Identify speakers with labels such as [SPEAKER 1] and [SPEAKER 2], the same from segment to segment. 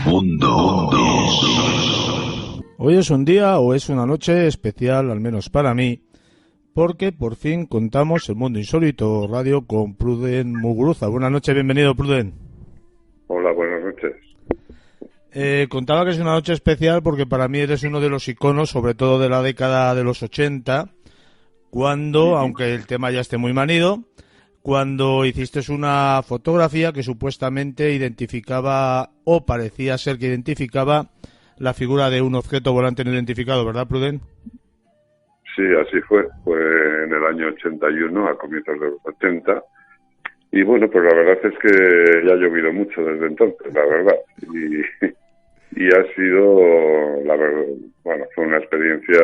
[SPEAKER 1] Mundo.
[SPEAKER 2] Hoy es un día o es una noche especial, al menos para mí, porque por fin contamos el Mundo Insólito Radio con Pruden Muguruza. Buenas noches, bienvenido, Pruden.
[SPEAKER 3] Hola, buenas noches.
[SPEAKER 2] Contaba que es una noche especial porque para mí eres uno de los iconos, sobre todo de la década de los 80, cuando, aunque el tema ya esté muy manido, cuando hiciste una fotografía que supuestamente identificaba, o parecía ser que identificaba, la figura de un objeto volante no identificado, ¿verdad, Pruden?
[SPEAKER 3] Sí, así fue. Fue en el año 81, a comienzos de los 80. Y bueno, pues la verdad es que ya ha llovido mucho desde entonces, la verdad. Y ha sido, la verdad, bueno, fue una experiencia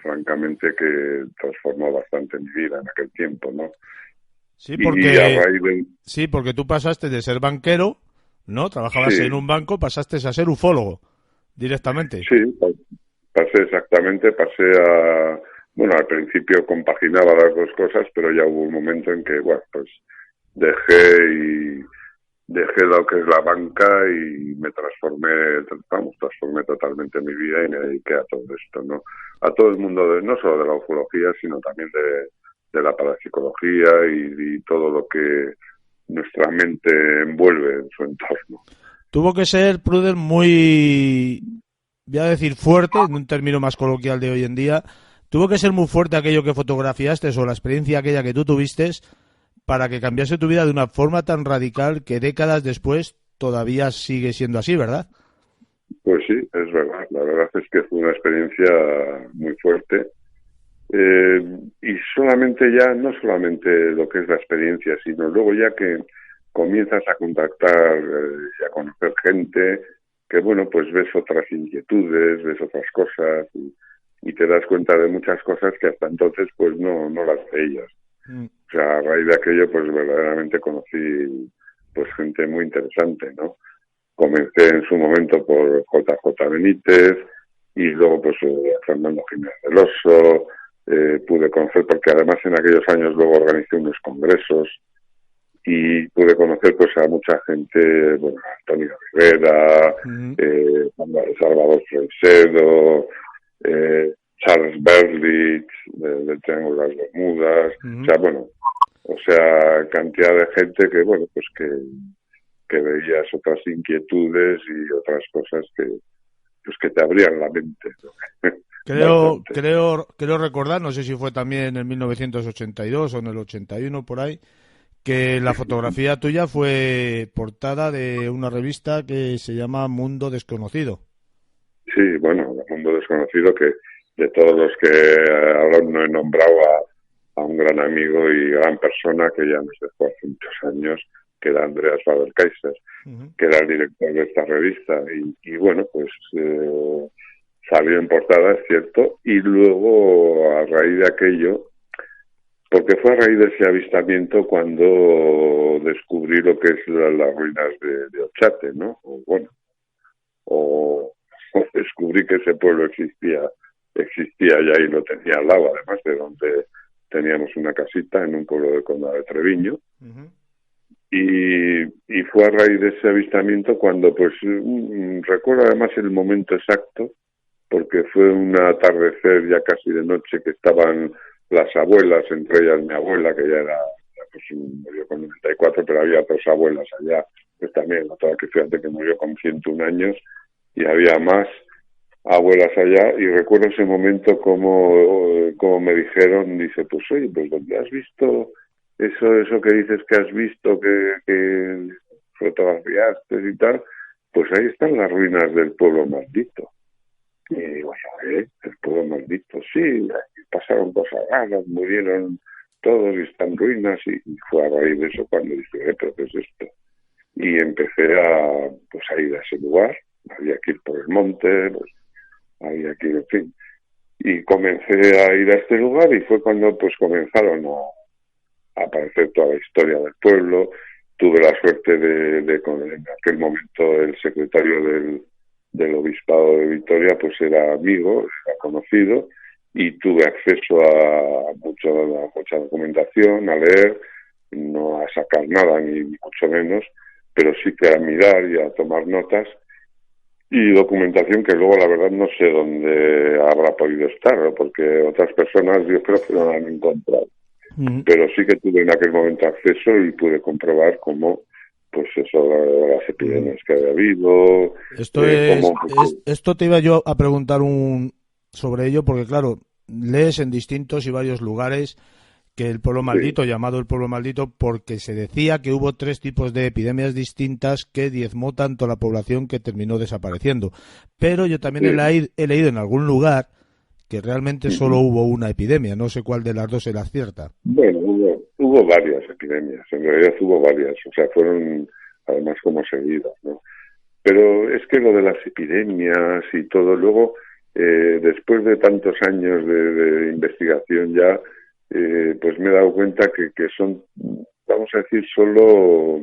[SPEAKER 3] francamente que transformó bastante mi vida en aquel tiempo, ¿no?
[SPEAKER 2] Sí,
[SPEAKER 3] Sí,
[SPEAKER 2] porque tú pasaste de ser banquero, ¿no? Trabajabas en un banco, pasaste a ser ufólogo directamente.
[SPEAKER 3] Sí, pasé a... Bueno, al principio compaginaba las dos cosas, pero ya hubo un momento en que, bueno, pues dejé lo que es la banca y me transformé totalmente mi vida y me dediqué a todo esto, ¿no? A todo el mundo, no solo de la ufología, sino también de la parapsicología y todo lo que nuestra mente envuelve en su entorno.
[SPEAKER 2] Tuvo que ser, Pruden, muy, voy a decir fuerte, en un término más coloquial de hoy en día, tuvo que ser muy fuerte aquello que fotografiaste o la experiencia aquella que tú tuviste para que cambiase tu vida de una forma tan radical que décadas después todavía sigue siendo así, ¿verdad?
[SPEAKER 3] Pues sí, es verdad. La verdad es que fue una experiencia muy fuerte. Y no solamente lo que es la experiencia, sino luego ya que comienzas a contactar y a conocer gente, que bueno, pues ves otras inquietudes, ves otras cosas y te das cuenta de muchas cosas que hasta entonces pues no las veías. O sea, a raíz de aquello pues verdaderamente conocí pues gente muy interesante, ¿no? Comencé en su momento por JJ Benítez y luego pues Fernando Jiménez del Oso. Pude conocer, porque además en aquellos años luego organizé unos congresos y pude conocer pues a mucha gente, bueno, Antonio Rivera, Salvador Freixedo, Charles Berlitz del Triángulo de las Bermudas, o sea, cantidad de gente que, bueno, pues que veías otras inquietudes y otras cosas que te abrían la mente, ¿no?
[SPEAKER 2] Creo recordar, no sé si fue también en 1982 o en el 81 por ahí, que la fotografía tuya fue portada de una revista que se llama Mundo Desconocido.
[SPEAKER 3] Sí, bueno, Mundo Desconocido, que de todos los que ahora no he nombrado a un gran amigo y gran persona que ya nos dejó hace muchos años, que era Andreas Faber-Kaiser, que era el director de esta revista. Y bueno, pues salió en portada, es cierto, y luego a raíz de aquello, porque fue a raíz de ese avistamiento cuando descubrí lo que es las ruinas de Ochate, ¿no? O descubrí que ese pueblo existía ya y lo tenía al lado, además de donde teníamos una casita en un pueblo de Condado de Treviño. Y fue a raíz de ese avistamiento cuando, pues, recuerdo además el momento exacto, porque fue un atardecer ya casi de noche que estaban las abuelas, entre ellas mi abuela, que ya pues, murió con 94, pero había dos abuelas allá, pues también, otra que fíjate que murió con 101 años, y había más abuelas allá, y recuerdo ese momento como me dijeron, dice, pues oye, pues ¿dónde has visto eso que dices que has visto, que fotografiaste y tal? Pues ahí están las ruinas del pueblo maldito. Y digo, el pueblo maldito, sí, pasaron cosas raras, murieron todos y están ruinas, y fue a raíz de eso cuando dije, pero ¿qué es esto? Y empecé a ir a ese lugar, había que ir por el monte, pues había que ir, en fin, y comencé a ir a este lugar y fue cuando pues comenzaron a aparecer toda la historia del pueblo. Tuve la suerte de con en aquel momento el secretario del obispado de Vitoria pues era amigo, era conocido, y tuve acceso a mucha documentación, a leer, no a sacar nada, ni mucho menos, pero sí que a mirar y a tomar notas, y documentación que luego la verdad no sé dónde habrá podido estar, ¿no? Porque otras personas yo creo que no la han encontrado. Pero sí que tuve en aquel momento acceso y pude comprobar cómo, pues eso, las epidemias que había habido.
[SPEAKER 2] Esto te iba yo a preguntar sobre ello, porque claro, lees en distintos y varios lugares que el pueblo maldito, llamado el pueblo maldito, porque se decía que hubo 3 tipos de epidemias distintas que diezmó tanto la población que terminó desapareciendo. Pero yo también he leído en algún lugar que realmente solo hubo una epidemia, no sé cuál de las dos era cierta.
[SPEAKER 3] Bueno, hubo varias epidemias, en realidad hubo varias, o sea, fueron además como seguidas, ¿no? Pero es que lo de las epidemias y todo, luego, después de tantos años de investigación ya, pues me he dado cuenta que son, vamos a decir, solo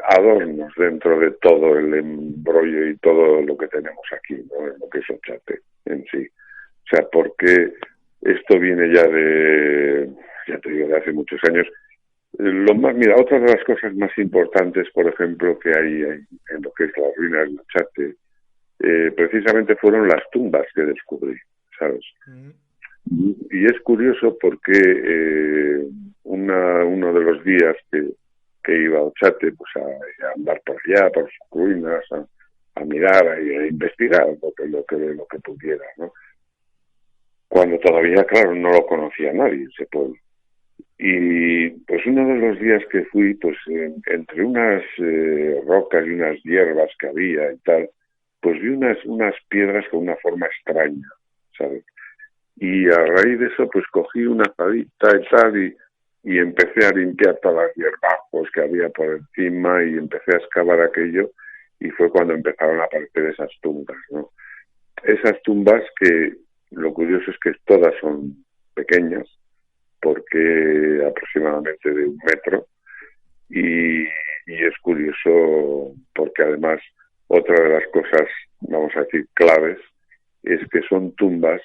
[SPEAKER 3] adornos dentro de todo el embrollo y todo lo que tenemos aquí, ¿no? En lo que es Ochate en sí. O sea, porque esto viene ya ya te digo, de hace muchos años. Mira, otra de las cosas más importantes, por ejemplo, que hay en lo que es las ruinas de Ochate, precisamente fueron las tumbas que descubrí, ¿sabes? Y es curioso porque uno de los días que iba a Ochate, pues a andar por allá, por sus ruinas, a mirar, a investigar lo que pudiera, ¿no? Cuando todavía, claro, no lo conocía nadie ese pueblo. Y pues uno de los días que fui, pues entre unas rocas y unas hierbas que había y tal, pues vi unas piedras con una forma extraña, ¿sabes? Y a raíz de eso, pues cogí una azadita y tal, y empecé a limpiar todas las hierbajos que había por encima, y empecé a excavar aquello, y fue cuando empezaron a aparecer esas tumbas, ¿no? Esas tumbas que lo curioso es que todas son pequeñas, porque aproximadamente de 1 metro, y es curioso porque además otra de las cosas, vamos a decir, claves, es que son tumbas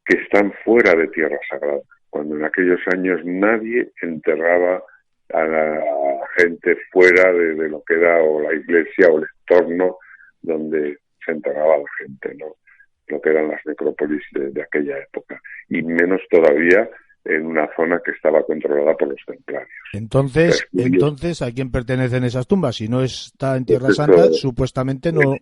[SPEAKER 3] que están fuera de tierra sagrada, cuando en aquellos años nadie enterraba a la gente fuera de lo que era o la iglesia o el entorno donde se enterraba la gente, ¿no? Lo que eran las necrópolis de aquella época, y menos todavía en una zona que estaba controlada por los templarios.
[SPEAKER 2] Entonces, ¿a quién pertenecen esas tumbas? Si no está en Tierra Santa, supuestamente no.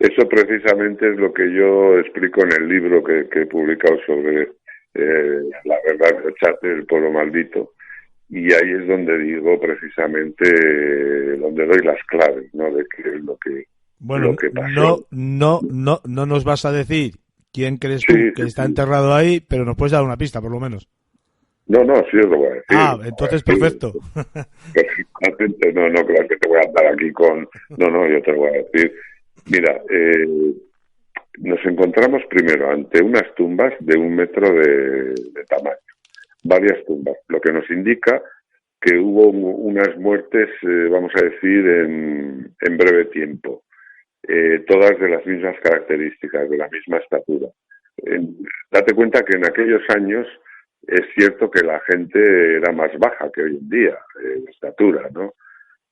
[SPEAKER 3] Eso precisamente es lo que yo explico en el libro que he publicado sobre la verdad de Ochate, el pueblo maldito, y ahí es donde digo precisamente, donde doy las claves, ¿no? De qué es lo que pasó.
[SPEAKER 2] No nos vas a decir quién crees tú que está enterrado ahí, pero nos puedes dar una pista, por lo menos.
[SPEAKER 3] No, sí os lo voy a decir.
[SPEAKER 2] Entonces perfecto.
[SPEAKER 3] Perfectamente, no, claro que te voy a andar aquí con... No, yo te lo voy a decir. Mira, nos encontramos primero ante unas tumbas de 1 metro de tamaño, varias tumbas, lo que nos indica que hubo unas muertes, vamos a decir, en breve tiempo. Todas de las mismas características, de la misma estatura. Date cuenta que en aquellos años es cierto que la gente era más baja que hoy en día, de estatura, ¿no?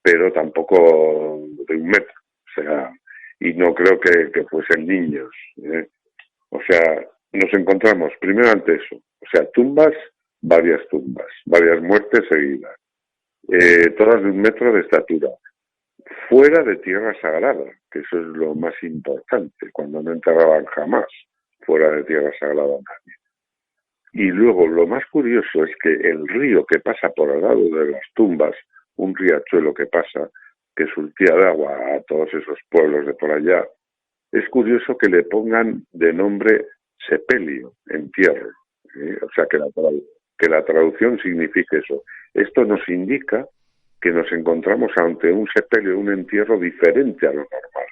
[SPEAKER 3] Pero tampoco de 1 metro, o sea, y no creo que fuesen niños, ¿eh? O sea, nos encontramos primero ante eso, o sea, varias muertes seguidas, todas de 1 metro de estatura, fuera de tierra sagrada, que eso es lo más importante, cuando no enterraban jamás fuera de tierra sagrada a nadie. Y luego lo más curioso es que el río que pasa por al lado de las tumbas, un riachuelo que pasa, que surtía de agua a todos esos pueblos de por allá, es curioso que le pongan de nombre sepelio, entierro, ¿eh? O sea, que la traducción signifique eso. Esto nos indica que nos encontramos ante un sepelio, un entierro diferente a lo normal,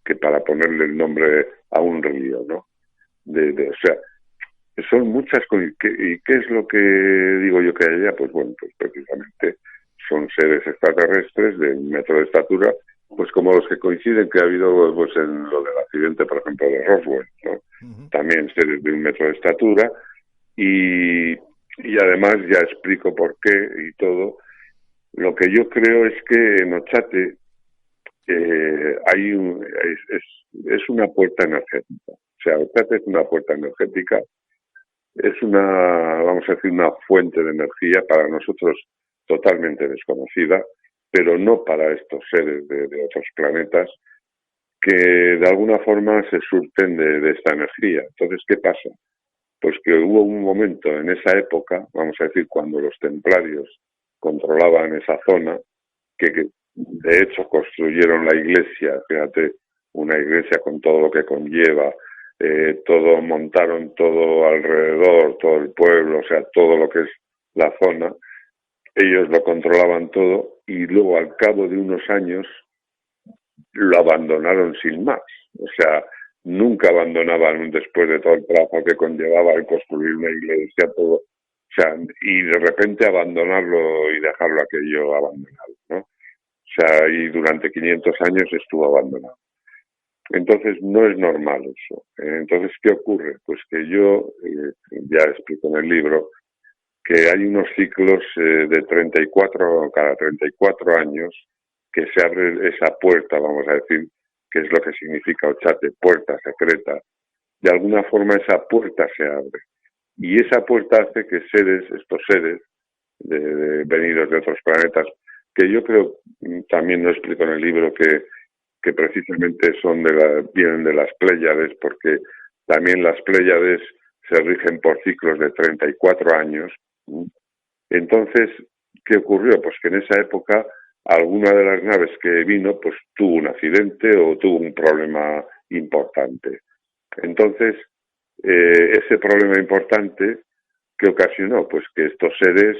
[SPEAKER 3] que para ponerle el nombre a un río, ¿no? O sea, son muchas cosas. ¿Y qué es lo que digo yo que hay allá? Pues bueno, pues precisamente son seres extraterrestres de 1 metro de estatura pues como los que coinciden que ha habido pues en lo del accidente, por ejemplo, de Roswell, ¿no? También seres de 1 metro de estatura, y además ya explico por qué y todo. Lo que yo creo es que en Ochate es una puerta energética. O sea, Ochate es una puerta energética, es una, vamos a decir, una fuente de energía para nosotros totalmente desconocida, pero no para estos seres de otros planetas que de alguna forma se surten de esta energía. Entonces, ¿qué pasa? Pues que hubo un momento en esa época, vamos a decir, cuando los templarios controlaban esa zona, que de hecho construyeron la iglesia, fíjate, una iglesia con todo lo que conlleva, todo, montaron todo alrededor, todo el pueblo, o sea, todo lo que es la zona, ellos lo controlaban todo y luego al cabo de unos años lo abandonaron sin más. O sea, nunca abandonaban después de todo el trabajo que conllevaba el construir una iglesia, todo. O sea, y de repente abandonarlo y dejarlo aquello abandonado, ¿no? O sea, y durante 500 años estuvo abandonado. Entonces, no es normal eso. Entonces, ¿qué ocurre? Pues que yo, ya explico en el libro, que hay unos ciclos de 34, cada 34 años, que se abre esa puerta, vamos a decir, que es lo que significa Ochate, puerta secreta. De alguna forma esa puerta se abre. Y esa puerta hace que estos seres venidos de otros planetas, que yo creo, también lo explico en el libro, que precisamente vienen de las Pléyades, porque también las Pléyades se rigen por ciclos de 34 años. Entonces, ¿qué ocurrió? Pues que en esa época alguna de las naves que vino pues tuvo un accidente o tuvo un problema importante. Entonces, ese problema importante que ocasionó pues que estos seres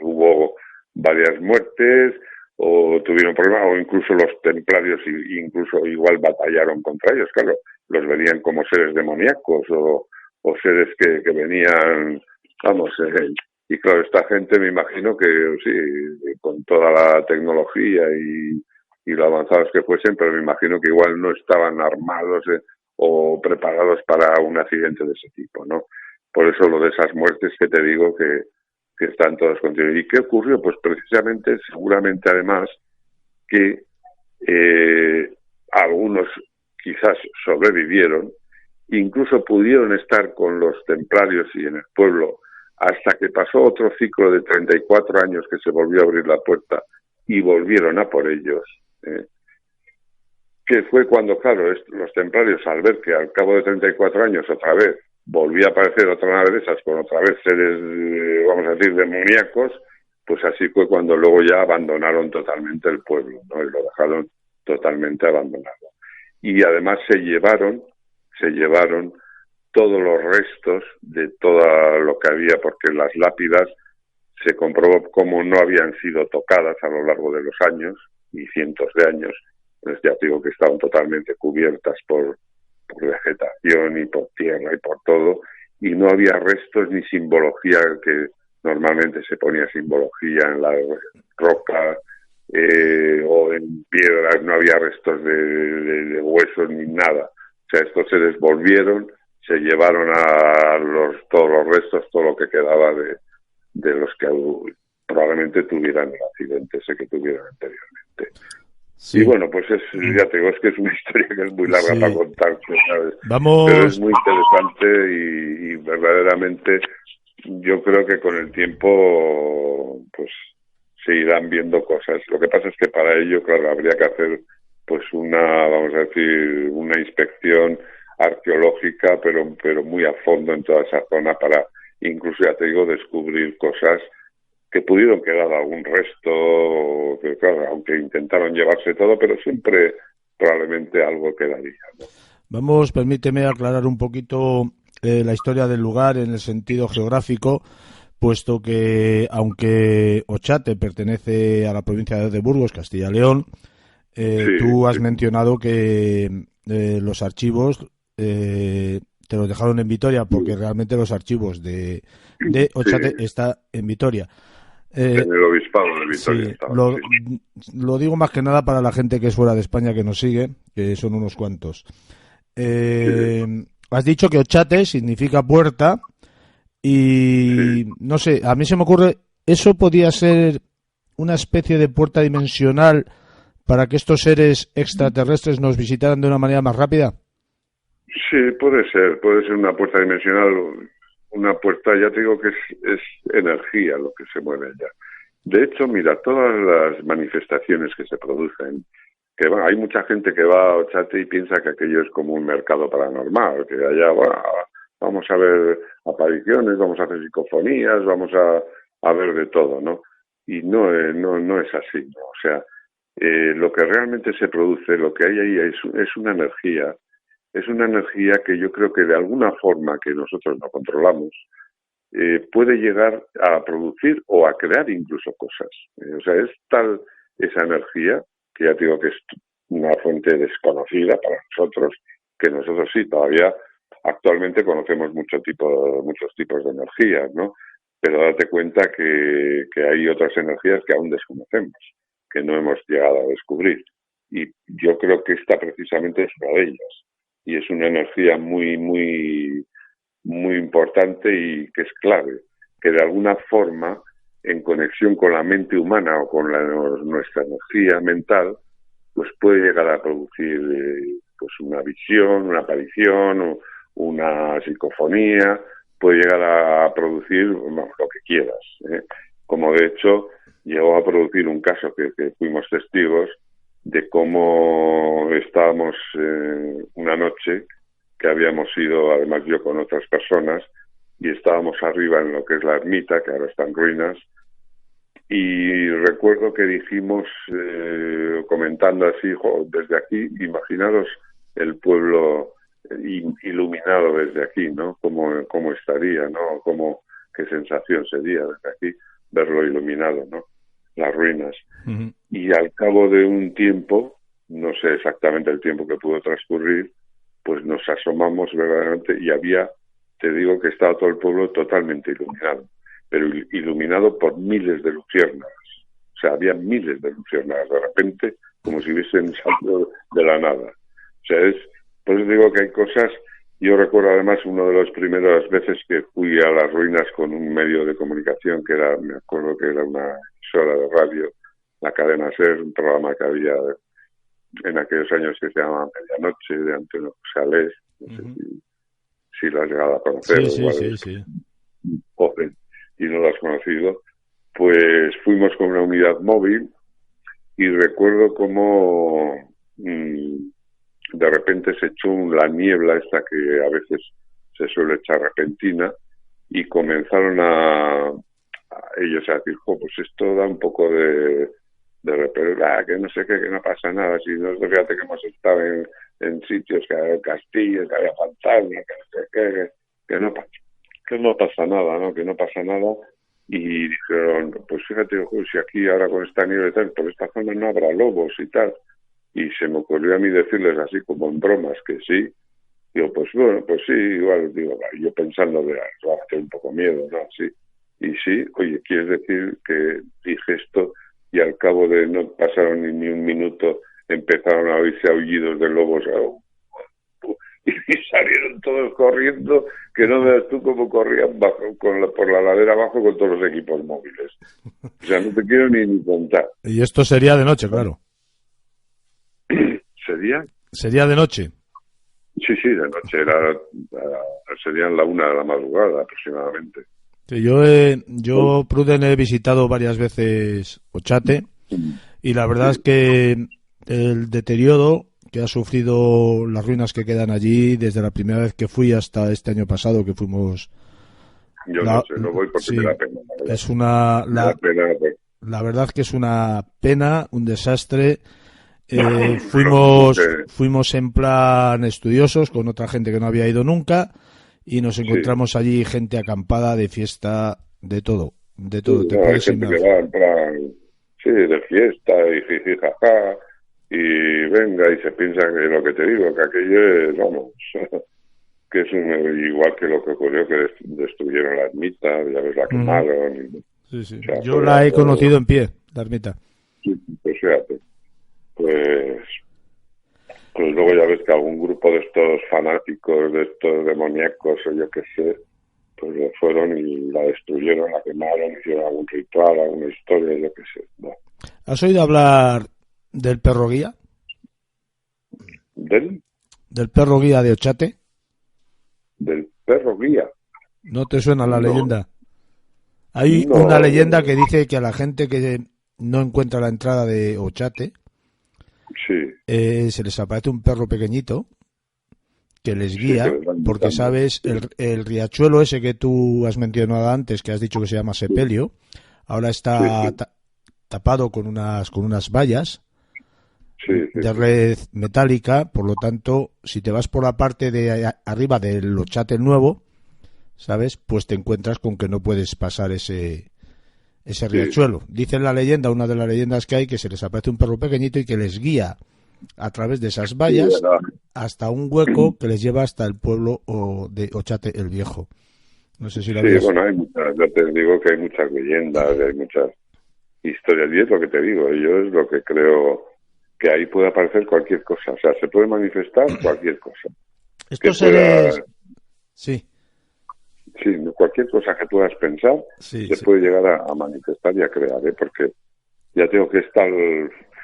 [SPEAKER 3] hubo varias muertes o tuvieron problemas, o incluso los templarios incluso igual batallaron contra ellos, claro, los veían como seres demoníacos o seres que venían, vamos, y claro, esta gente me imagino que sí, con toda la tecnología y lo avanzados que fuesen, pero me imagino que igual no estaban armados o preparados para un accidente de ese tipo, ¿no? Por eso lo de esas muertes que te digo que están todos continuos. ¿Y qué ocurrió? Pues precisamente, seguramente además, que algunos quizás sobrevivieron, incluso pudieron estar con los templarios y en el pueblo, hasta que pasó otro ciclo de 34 años que se volvió a abrir la puerta y volvieron a por ellos. Que fue cuando, claro, los templarios, al ver que al cabo de 34 años otra vez volvía a aparecer otra nave de esas, con otra vez seres, vamos a decir, demoníacos, pues así fue cuando luego ya abandonaron totalmente el pueblo, ¿no? Y lo dejaron totalmente abandonado. Y además se llevaron todos los restos de todo lo que había, porque las lápidas se comprobó cómo no habían sido tocadas a lo largo de los años, y cientos de años, pues ya digo que estaban totalmente cubiertas por vegetación y por tierra y por todo, y no había restos ni simbología, que normalmente se ponía simbología en la roca o en piedras, no había restos de huesos ni nada. O sea, estos seres volvieron, se llevaron todos los restos, todo lo que quedaba de los que probablemente tuvieran el accidente ese que tuvieron anteriormente. Sí. Y bueno, pues ya te digo, es que es una historia que es muy larga para contar, ¿sabes? Pero es muy interesante y verdaderamente yo creo que con el tiempo pues se irán viendo cosas. Lo que pasa es que para ello, claro, habría que hacer pues vamos a decir, una inspección arqueológica, pero muy a fondo en toda esa zona para, incluso ya te digo, descubrir cosas que pudieron quedar algún resto, que claro, aunque intentaron llevarse todo, pero siempre probablemente algo quedaría, ¿no?
[SPEAKER 2] Vamos, permíteme aclarar un poquito la historia del lugar en el sentido geográfico, puesto que aunque Ochate pertenece a la provincia de Burgos, Castilla y León, tú has mencionado que los archivos te los dejaron en Vitoria, porque realmente los archivos de Ochate está en Vitoria.
[SPEAKER 3] En el obispado de Vitoria
[SPEAKER 2] Sí,
[SPEAKER 3] estaba,
[SPEAKER 2] lo,
[SPEAKER 3] sí.
[SPEAKER 2] lo digo más que nada para la gente que es fuera de España que nos sigue, que son unos cuantos.
[SPEAKER 3] Sí,
[SPEAKER 2] Eh, Has dicho que Ochate significa puerta
[SPEAKER 3] sí.
[SPEAKER 2] y no sé, a mí se me ocurre, ¿eso podía ser una especie de puerta dimensional para que estos seres extraterrestres nos visitaran de una manera más rápida?
[SPEAKER 3] Sí, puede ser una puerta dimensional, una puerta, ya te digo que es energía lo que se mueve allá. De hecho, mira, todas las manifestaciones que se producen, hay mucha gente que va a Ochate y piensa que aquello es como un mercado paranormal, que allá vamos a ver apariciones, vamos a hacer psicofonías, a ver de todo, ¿no? Y no es así, ¿no? O sea, lo que realmente se produce, lo que hay ahí es una energía que yo creo que de alguna forma que nosotros no controlamos, puede llegar a producir o a crear incluso cosas. O sea, es tal esa energía, que ya te digo que es una fuente desconocida para nosotros, que nosotros sí, todavía actualmente conocemos muchos tipos de energías, ¿no? Pero date cuenta que hay otras energías que aún desconocemos, que no hemos llegado a descubrir. Y yo creo que esta precisamente es una de ellas. Y es una energía muy importante y que es clave, que de alguna forma, en conexión con la mente humana o con nuestra energía mental, pues puede llegar a producir pues una visión, una aparición, o una psicofonía, puede llegar a producir vamos, lo que quieras. Como de hecho llegó a producir un caso que fuimos testigos de cómo estábamos una noche que habíamos ido, además yo con otras personas, y estábamos arriba en lo que es la ermita, que ahora está en ruinas, y recuerdo que dijimos, comentando así, desde aquí, imaginaros el pueblo iluminado desde aquí, ¿no? Cómo estaría, ¿no? Qué sensación sería desde aquí verlo iluminado, ¿no? Las ruinas.
[SPEAKER 2] Ujú.
[SPEAKER 3] Y al cabo de un tiempo, no sé exactamente el tiempo que pudo transcurrir, pues nos asomamos verdaderamente y te digo que estaba todo el pueblo totalmente iluminado, pero iluminado por miles de luciérnagas. O sea, había miles de luciérnagas de repente, como si hubiesen salido de la nada. O sea, por eso digo que hay cosas. Yo recuerdo además una de las primeras veces que fui a las ruinas con un medio de comunicación me acuerdo que era una emisora de radio, la cadena SER, un programa que había en aquellos años que se llamaba Medianoche, de Antonio Salés, no sé
[SPEAKER 2] Ujú.
[SPEAKER 3] si lo has llegado a conocer,
[SPEAKER 2] Sí,
[SPEAKER 3] o
[SPEAKER 2] sí,
[SPEAKER 3] igual
[SPEAKER 2] sí,
[SPEAKER 3] eres
[SPEAKER 2] sí.
[SPEAKER 3] joven y no lo has conocido, pues fuimos con una unidad móvil y recuerdo cómo de repente se echó la niebla esta que a veces se suele echar repentina y comenzaron a ellos a decir, pues esto da un poco de repente, que no sé qué, que no pasa nada, si no, fíjate que hemos estado en sitios que había castillos, que había fantasmas, que no sé qué, que no pasa nada, ¿no? Que no pasa nada. Y dijeron, pues fíjate, si aquí ahora con esta nieve y tal, por esta zona no habrá lobos y tal. Y se me ocurrió a mí decirles así como en bromas que sí. Digo, pues bueno, pues sí, igual, digo, yo pensando de, va a hacer un poco miedo, ¿no? Sí. Y sí, oye, quieres decir que dije esto y al cabo de no pasaron ni un minuto empezaron a oírse aullidos de lobos y salieron todos corriendo, que no veas tú cómo corrían por la ladera abajo con todos los equipos móviles. O sea, no te quiero ni contar.
[SPEAKER 2] Y esto sería de noche, claro.
[SPEAKER 3] ¿Sería?
[SPEAKER 2] Sería de noche.
[SPEAKER 3] Sí, sí, de noche. Serían la 1 de la madrugada aproximadamente.
[SPEAKER 2] Sí, yo, Pruden, he visitado varias veces Ochate y la verdad es
[SPEAKER 3] Sí.
[SPEAKER 2] que el deterioro que ha sufrido las ruinas que quedan allí desde la primera vez que fui hasta este año pasado que fuimos,
[SPEAKER 3] Yo no sé, no voy porque me
[SPEAKER 2] sí,
[SPEAKER 3] da pena, la verdad.
[SPEAKER 2] es una,
[SPEAKER 3] Me da pena.
[SPEAKER 2] la verdad que es una pena, un desastre.
[SPEAKER 3] Supongo que
[SPEAKER 2] Fuimos en plan estudiosos con otra gente que no había ido nunca y nos
[SPEAKER 3] sí.
[SPEAKER 2] encontramos allí gente acampada de fiesta, de
[SPEAKER 3] Sí,
[SPEAKER 2] todo, te
[SPEAKER 3] no, hay
[SPEAKER 2] puedes
[SPEAKER 3] gente que
[SPEAKER 2] imaginar.
[SPEAKER 3] va en plan, sí, de fiesta y jiji, jaja, y venga y se piensa que lo que te digo, que aquello es, vamos, que es igual que lo que ocurrió, que destruyeron la ermita, ya ves, la
[SPEAKER 2] Ujú.
[SPEAKER 3] quemaron,
[SPEAKER 2] Sí, sí.
[SPEAKER 3] O sea,
[SPEAKER 2] Yo
[SPEAKER 3] fue
[SPEAKER 2] la he
[SPEAKER 3] algo-
[SPEAKER 2] conocido en pie, la ermita.
[SPEAKER 3] sí, pues fíjate, pues, pues luego ya ves que algún grupo de estos fanáticos, de estos demoníacos o yo qué sé, pues lo fueron y la destruyeron, la quemaron, hicieron algún ritual, alguna historia, yo qué sé. Bueno,
[SPEAKER 2] ¿Has oído hablar del perro guía?
[SPEAKER 3] del,
[SPEAKER 2] ¿Del perro guía de Ochate?
[SPEAKER 3] del perro guía.
[SPEAKER 2] ¿No te suena la
[SPEAKER 3] No,
[SPEAKER 2] leyenda? Hay una
[SPEAKER 3] no,
[SPEAKER 2] leyenda que dice que a la gente que no encuentra la entrada de Ochate,
[SPEAKER 3] sí,
[SPEAKER 2] se les aparece un perro pequeñito que les
[SPEAKER 3] sí, que
[SPEAKER 2] guía,
[SPEAKER 3] les van
[SPEAKER 2] porque
[SPEAKER 3] indicando.
[SPEAKER 2] sabes, el riachuelo ese que tú has mencionado antes, que has dicho que se llama
[SPEAKER 3] Sí,
[SPEAKER 2] Sepelio, ahora
[SPEAKER 3] sí,
[SPEAKER 2] está
[SPEAKER 3] sí,
[SPEAKER 2] tapado con unas vallas
[SPEAKER 3] sí, sí,
[SPEAKER 2] de
[SPEAKER 3] sí.
[SPEAKER 2] red metálica, por lo tanto, si te vas por la parte de arriba del Ochate nuevo, ¿sabes? Pues te encuentras con que no puedes pasar ese
[SPEAKER 3] Sí,
[SPEAKER 2] riachuelo. Dice la leyenda, una de las leyendas que hay, que se les aparece un perro pequeñito y que les guía a través de esas
[SPEAKER 3] sí,
[SPEAKER 2] vallas
[SPEAKER 3] era-
[SPEAKER 2] hasta un hueco que les lleva hasta el pueblo de Ochate el Viejo. No sé si lo
[SPEAKER 3] sí,
[SPEAKER 2] habías...
[SPEAKER 3] bueno, hay muchas, ya te digo que hay muchas leyendas, hay muchas historias, y es lo que te digo, yo es lo que creo que ahí puede aparecer cualquier cosa, o sea, se puede manifestar cualquier cosa, que
[SPEAKER 2] Estos
[SPEAKER 3] pueda,
[SPEAKER 2] seres... Sí,
[SPEAKER 3] sí, cualquier cosa que puedas pensar,
[SPEAKER 2] sí,
[SPEAKER 3] se
[SPEAKER 2] sí.
[SPEAKER 3] puede llegar a manifestar y a crear, ¿eh? Porque ya tengo que estar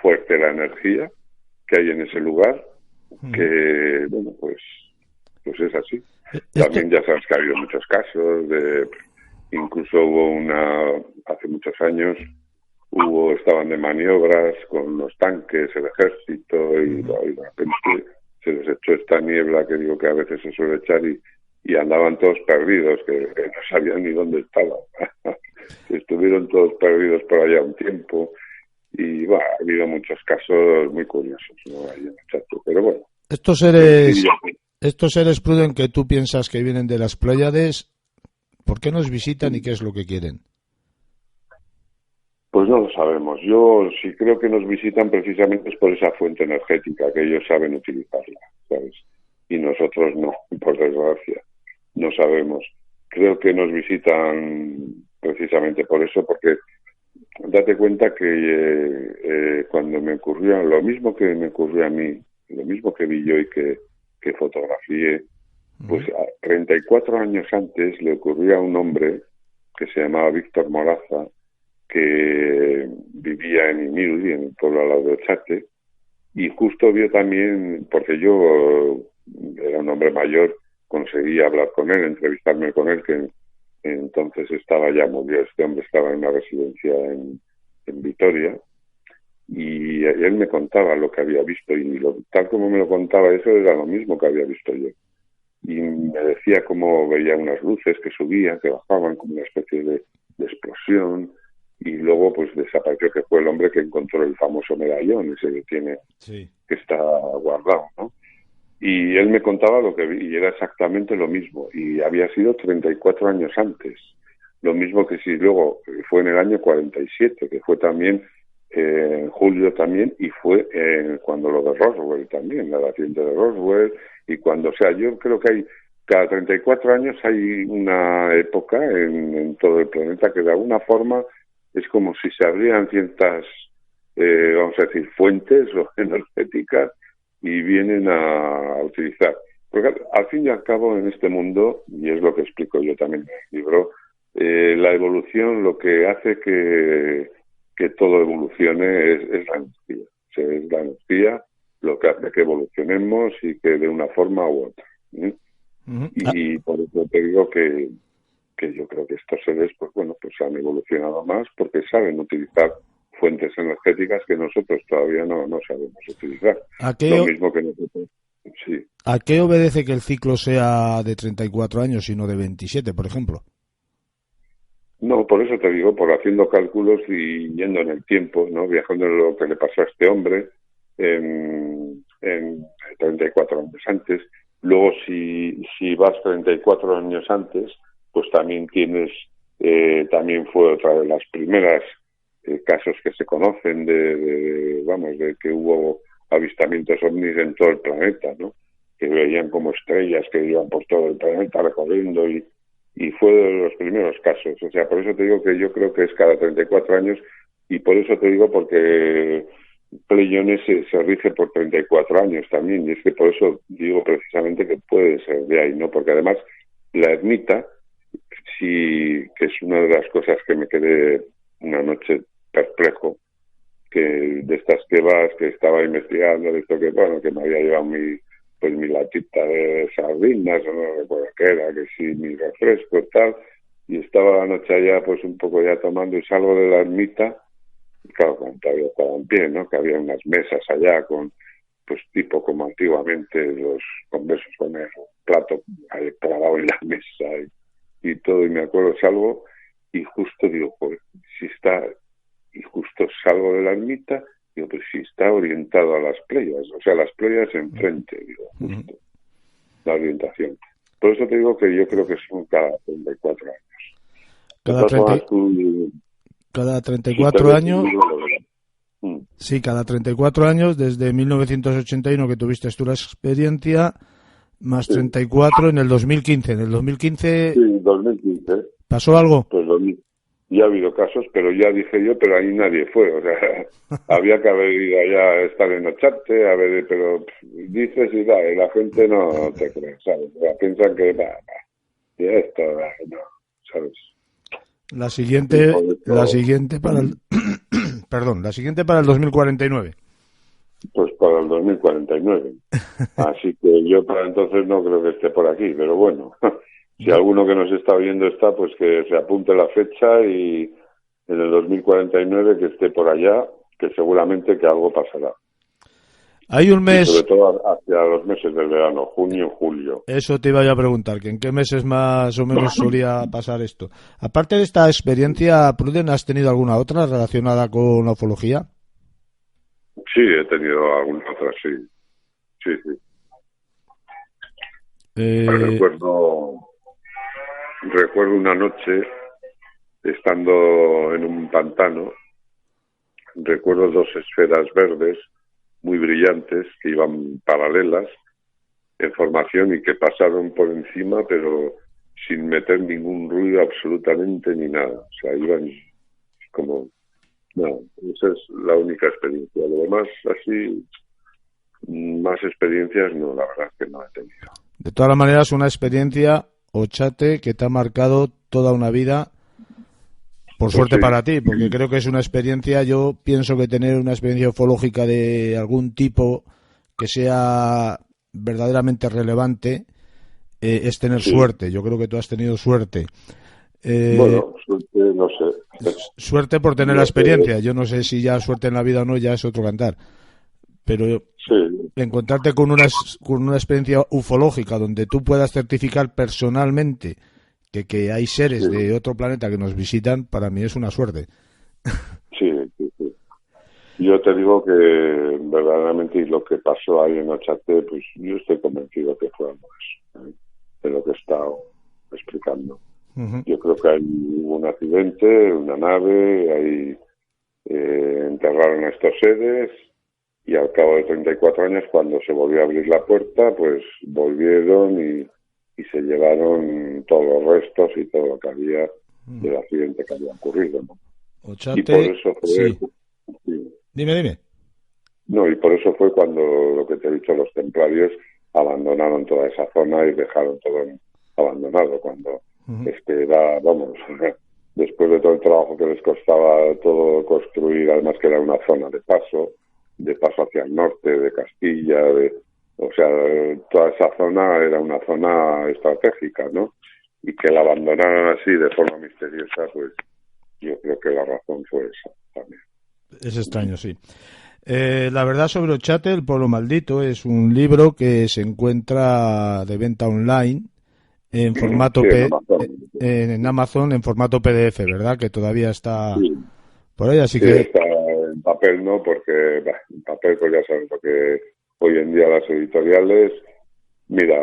[SPEAKER 3] fuerte la energía que hay en ese lugar,
[SPEAKER 2] Ujú.
[SPEAKER 3] que, bueno, pues es así.
[SPEAKER 2] Esto...
[SPEAKER 3] También ya sabes que ha habido muchos casos de, incluso hubo hace muchos años, estaban de maniobras con los tanques, el ejército, y
[SPEAKER 2] Ujú.
[SPEAKER 3] de repente se les echó esta niebla que digo que a veces se suele echar y andaban todos perdidos, que no sabían ni dónde estaban. Estuvieron todos perdidos por allá un tiempo y bueno, ha habido muchos casos muy curiosos, ¿no? Ahí en el chat. Pero bueno,
[SPEAKER 2] Estos
[SPEAKER 3] en sí,
[SPEAKER 2] seres... Estos seres, Pruden, que tú piensas que vienen de las Pléyades, ¿por qué nos visitan y qué es lo que quieren?
[SPEAKER 3] pues no lo sabemos. Yo sí creo que nos visitan precisamente es por esa fuente energética que ellos saben utilizarla, ¿sabes? Y nosotros no, por desgracia, no sabemos. Creo que nos visitan precisamente por eso, porque date cuenta que cuando me ocurrió lo mismo que me ocurrió a mí, lo mismo que vi yo y que fotografié, pues
[SPEAKER 2] Ujú.
[SPEAKER 3] 34 años antes le ocurrió a un hombre que se llamaba Víctor Moraza, que vivía en Imildi, en el pueblo al lado de Ochate, y justo vio también, porque yo era un hombre mayor, conseguí hablar con él, entrevistarme con él, que entonces estaba ya murió, este hombre estaba en una residencia en Vitoria, y él me contaba lo que había visto, y tal como me lo contaba eso era lo mismo que había visto yo. Y me decía cómo veía unas luces que subían, que bajaban, como una especie de explosión, y luego pues desapareció, que fue el hombre que encontró el famoso medallón, ese que tiene,
[SPEAKER 2] Sí.
[SPEAKER 3] que está guardado, ¿no? Y él me contaba lo que vi, y era exactamente lo mismo, y había sido 34 años antes. Lo mismo que si luego fue en el año 47, que fue también en julio también, y fue cuando lo de Roswell también, el accidente de Roswell, y cuando, o sea, yo creo que hay, cada 34 años hay una época en todo el planeta que de alguna forma es como si se abrieran ciertas, vamos a decir, fuentes o energéticas y vienen a utilizar. Porque al fin y al cabo en este mundo, y es lo que explico yo también en el libro, la evolución lo que hace que todo evolucione es la energía. O sea, es la energía lo que hace que evolucionemos y que de una forma u otra. ¿Sí?
[SPEAKER 2] Ujú.
[SPEAKER 3] Y por eso te digo que yo creo que estos seres, pues bueno, pues han evolucionado más porque saben utilizar fuentes energéticas que nosotros todavía no sabemos utilizar.
[SPEAKER 2] ¿A qué,
[SPEAKER 3] Lo
[SPEAKER 2] o-
[SPEAKER 3] mismo que nosotros. Sí.
[SPEAKER 2] ¿A qué obedece que el ciclo sea de 34 años y no de 27, por ejemplo?
[SPEAKER 3] No, por eso te digo, por haciendo cálculos y yendo en el tiempo, ¿no? Viajando en lo que le pasó a este hombre en 34 años antes. Luego, si vas 34 años antes, pues también tienes, también fue otra de las primeras casos que se conocen vamos, de que hubo avistamientos ovnis en todo el planeta, ¿no? Que veían como estrellas que iban por todo el planeta recorriendo y fue de los primeros casos. O sea, por eso te digo que yo creo que es cada 34 años, y por eso te digo porque Pleione se rige por 34 años también, y es que por eso digo precisamente que puede ser de ahí, ¿no? Porque además la ermita, sí, que es una de las cosas que me quedé una noche perplejo, que de estas que vas, que estaba investigando, de esto que, bueno, que me había llevado mi latita de sardinas, o no recuerdo qué era, que sí, mi refresco y tal, y estaba la noche allá pues un poco ya tomando, y salgo de la ermita, y claro, cuando todavía estaba en pie, ¿no? Que había unas mesas allá con, pues tipo como antiguamente los conversos con el plato ahí clavado en la mesa y todo, y me acuerdo, salgo y justo digo, pues si está, y justo salgo de la ermita, digo, pues si está orientado a las playas, o sea, las playas enfrente, digo, justo, la orientación. Por eso te digo que yo creo que son cada 34 años.
[SPEAKER 2] Cada, 30, cada 34 años, sí, cada 34 años, desde 1981 que tuviste tú la experiencia, más 34 en el 2015. En el 2015,
[SPEAKER 3] sí, 2015.
[SPEAKER 2] ¿Pasó algo?
[SPEAKER 3] Pues ya ha habido casos, pero ya dije yo, pero ahí nadie fue. O sea, había que haber ido allá a estar en Ochate, pero dices y da, y la gente no te cree, ¿sabes? O sea, piensan que, y esto, no, ¿sabes?
[SPEAKER 2] La siguiente para el, perdón, la siguiente para el 2049.
[SPEAKER 3] Pues para el 2049. Así que yo para entonces no creo que esté por aquí, pero bueno, si alguno que nos está viendo está, pues que se apunte la fecha y en el 2049 que esté por allá, que seguramente que algo pasará.
[SPEAKER 2] Hay un mes...
[SPEAKER 3] Y sobre todo hacia los meses del verano, junio, julio.
[SPEAKER 2] Eso te iba a preguntar, que en qué meses más o menos solía pasar esto. Aparte de esta experiencia, Pruden, ¿has tenido alguna otra relacionada con la ufología?
[SPEAKER 3] Sí, he tenido alguna otra, sí. Sí. Recuerdo una noche estando en un pantano, recuerdo dos esferas verdes muy brillantes que iban paralelas en formación y que pasaron por encima, pero sin meter ningún ruido absolutamente ni nada. O sea, iban como... No, esa es la única experiencia. Lo demás, así, más experiencias no, la verdad es que no he tenido.
[SPEAKER 2] De todas maneras, una experiencia, Ochate, que te ha marcado toda una vida, por suerte para ti, porque creo que es una experiencia, yo pienso que tener una experiencia ufológica de algún tipo que sea verdaderamente relevante es tener suerte. Yo creo que tú has tenido suerte.
[SPEAKER 3] Bueno, suerte, no sé.
[SPEAKER 2] Suerte por tener la experiencia. Yo no sé si ya suerte en la vida o no, ya es otro cantar. Pero encontrarte con una experiencia ufológica donde tú puedas certificar personalmente que hay seres de otro planeta que nos visitan, para mí es una suerte.
[SPEAKER 3] Sí. Yo te digo que verdaderamente lo que pasó ahí en Ochate, pues yo estoy convencido que fue algo eso, de lo que he estado explicando. Yo creo que hay un accidente, una nave, ahí enterraron a estos seres y al cabo de 34 años, cuando se volvió a abrir la puerta, pues volvieron y se llevaron todos los restos y todo lo que había del accidente que había ocurrido, ¿no?
[SPEAKER 2] Ochate,
[SPEAKER 3] y por eso fue...
[SPEAKER 2] Sí. Dime.
[SPEAKER 3] No, y por eso fue cuando, lo que te he dicho, los templarios abandonaron toda esa zona y dejaron todo abandonado, cuando era, vamos, después de todo el trabajo que les costaba todo construir, además que era una zona de paso hacia el norte de Castilla, o sea, toda esa zona era una zona estratégica, ¿no? Y que la abandonaron así de forma misteriosa, pues yo creo que la razón fue esa también.
[SPEAKER 2] Es extraño, sí. La verdad sobre Ochate, el pueblo maldito, es un libro que se encuentra de venta online en formato en Amazon en formato PDF, ¿verdad? Que todavía está por ahí, así que...
[SPEAKER 3] Está en papel, ¿no? Porque en papel, pues ya sabes, porque hoy en día las editoriales... Mira,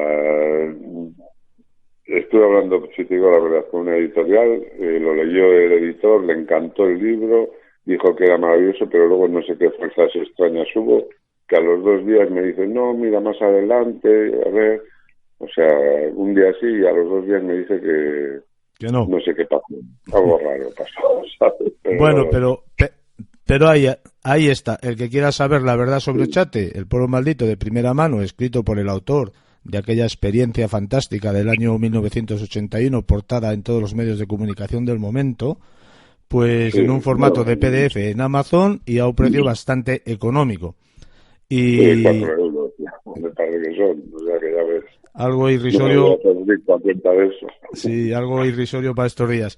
[SPEAKER 3] estuve hablando, si te digo la verdad, con una editorial, lo leyó el editor, le encantó el libro, dijo que era maravilloso, pero luego no sé qué fuerzas extrañas hubo, que a los 2 días me dicen, no, mira, más adelante, a ver... O sea, un un día sí y a los 2 días me dice
[SPEAKER 2] Que no.
[SPEAKER 3] no sé qué pasó. Algo raro pasó, ¿sabes?
[SPEAKER 2] Bueno, pero ahí está. El que quiera saber la verdad sobre Chate, el pueblo maldito de primera mano, escrito por el autor de aquella experiencia fantástica del año 1981, portada en todos los medios de comunicación del momento, pues en un formato de PDF en Amazon y a un precio bastante económico. Y
[SPEAKER 3] 4 euros, me parece que son, o sea que ya ves.
[SPEAKER 2] algo
[SPEAKER 3] No me
[SPEAKER 2] irrisorio,
[SPEAKER 3] voy a hacer rico a cuenta de eso.
[SPEAKER 2] sí, algo irrisorio para estos días.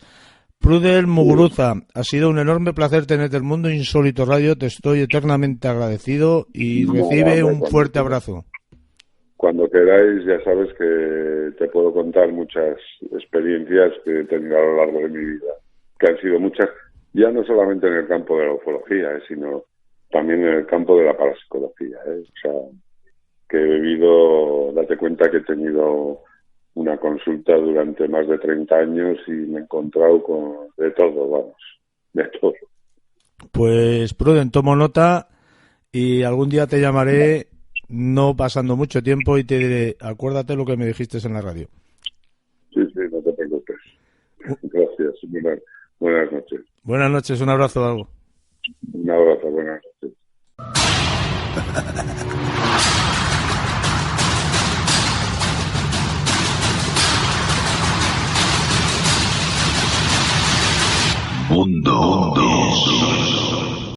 [SPEAKER 2] Prudel Muguruza, ha sido un enorme placer tenerte en el Mundo Insólito Radio, te estoy eternamente agradecido y recibe un fuerte abrazo.
[SPEAKER 3] Cuando queráis, ya sabes que te puedo contar muchas experiencias que he tenido a lo largo de mi vida, que han sido muchas, ya no solamente en el campo de la ufología, sino también en el campo de la parapsicología. O sea, que he vivido, date cuenta que he tenido una consulta durante más de 30 años y me he encontrado con de todo, vamos, de todo.
[SPEAKER 2] Pues Pruden, tomo nota y algún día te llamaré, no pasando mucho tiempo, y te diré, acuérdate lo que me dijiste en la radio.
[SPEAKER 3] Sí, no te preocupes. Gracias. Buenas noches.
[SPEAKER 2] Buenas noches, un abrazo, algo.
[SPEAKER 3] Un abrazo, buenas noches.
[SPEAKER 1] Mundo